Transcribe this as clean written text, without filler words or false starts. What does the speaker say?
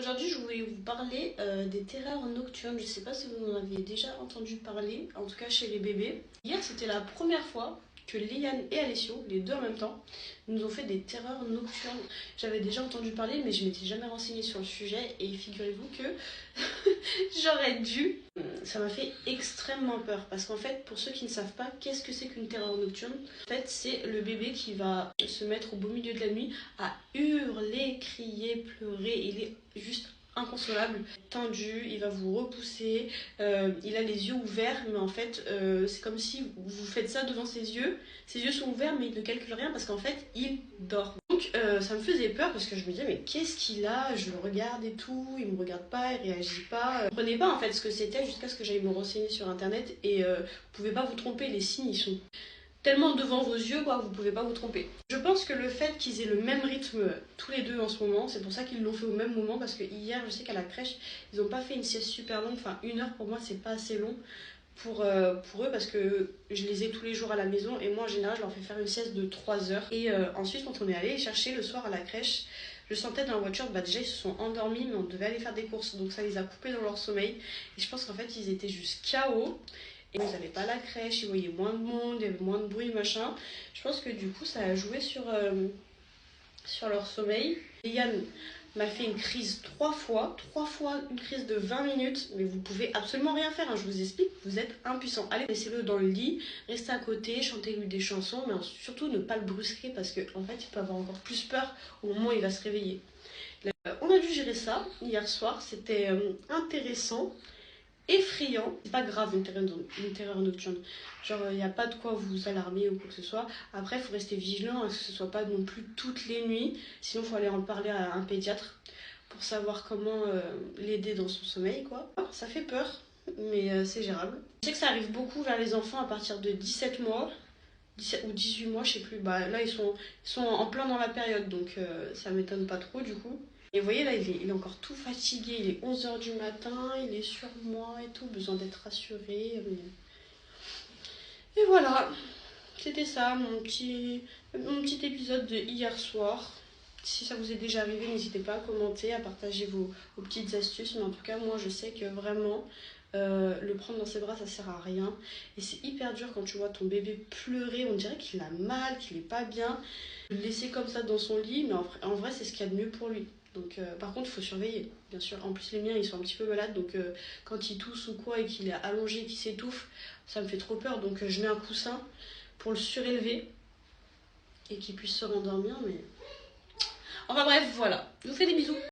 Aujourd'hui, je voulais vous parler des terreurs nocturnes. Je ne sais pas si vous en avez déjà entendu parler, en tout cas chez les bébés. Hier, c'était la première fois que Léane et Alessio, les deux en même temps, nous ont fait des terreurs nocturnes. J'avais déjà entendu parler, mais je m'étais jamais renseignée sur le sujet. Et figurez-vous que j'aurais dû. Ça m'a fait extrêmement peur. Parce qu'en fait, pour ceux qui ne savent pas, qu'est-ce que c'est qu'une terreur nocturne? En fait, c'est le bébé qui va se mettre au beau milieu de la nuit à hurler, crier, pleurer. Il est juste inconsolable, tendu, il va vous repousser, il a les yeux ouverts, mais en fait c'est comme si vous faites ça devant ses yeux sont ouverts mais il ne calcule rien parce qu'en fait il dort. Donc ça me faisait peur parce que je me disais mais qu'est-ce qu'il a, je le regarde et tout, il me regarde pas, il réagit pas. Je ne comprenais pas en fait ce que c'était jusqu'à ce que j'aille me renseigner sur internet et vous pouvez pas vous tromper, les signes ils sont tellement devant vos yeux quoi, vous pouvez pas vous tromper. Je pense que le fait qu'ils aient le même rythme tous les deux en ce moment, c'est pour ça qu'ils l'ont fait au même moment, parce que hier je sais qu'à la crèche ils ont pas fait une sieste super longue, enfin 1 heure pour moi c'est pas assez long pour eux parce que je les ai tous les jours à la maison et moi en général je leur fais faire une sieste de 3 heures. Et ensuite quand on est allé les chercher le soir à la crèche, je sentais dans la voiture, déjà ils se sont endormis mais on devait aller faire des courses donc ça les a coupés dans leur sommeil et je pense qu'en fait ils étaient juste KO. Et ils n'avaient pas la crèche, ils voyaient moins de monde, il y avait moins de bruit, machin. Je pense que du coup, ça a joué sur leur sommeil. Yann m'a fait une crise 3 fois une crise de 20 minutes, mais vous pouvez absolument rien faire, hein, je vous explique, vous êtes impuissant. Allez, laissez-le dans le lit, restez à côté, chantez-lui des chansons, mais surtout ne pas le brusquer parce qu'en fait, il peut avoir encore plus peur au moment où il va se réveiller. On a dû gérer ça hier soir, c'était intéressant. Effrayant, c'est pas grave une terreur nocturne, genre il n'y a pas de quoi vous alarmer ou quoi que ce soit. Après il faut rester vigilant que ce soit pas non plus toutes les nuits, sinon il faut aller en parler à un pédiatre pour savoir comment l'aider dans son sommeil quoi. Ça fait peur mais c'est gérable. Je sais que ça arrive beaucoup vers les enfants à partir de 17 mois 17 ou 18 mois, je sais plus. Bah là ils sont en plein dans la période donc ça m'étonne pas trop du coup. Et vous voyez là il est encore tout fatigué, il est 11 h du matin, il est sur moi et tout, besoin d'être rassuré. Et voilà, c'était ça mon petit épisode de hier soir. Si ça vous est déjà arrivé, n'hésitez pas à commenter, à partager vos petites astuces. Mais en tout cas, moi je sais que vraiment, le prendre dans ses bras ça sert à rien. Et c'est hyper dur quand tu vois ton bébé pleurer, on dirait qu'il a mal, qu'il est pas bien. Le laisser comme ça dans son lit, mais en vrai c'est ce qu'il y a de mieux pour lui. Donc par contre il faut surveiller, bien sûr. En plus les miens ils sont un petit peu malades, donc quand il tousse ou quoi et qu'il est allongé, qu'il s'étouffe, ça me fait trop peur. Donc je mets un coussin pour le surélever et qu'il puisse se rendormir. Mais enfin bref, voilà. Je vous fais des bisous.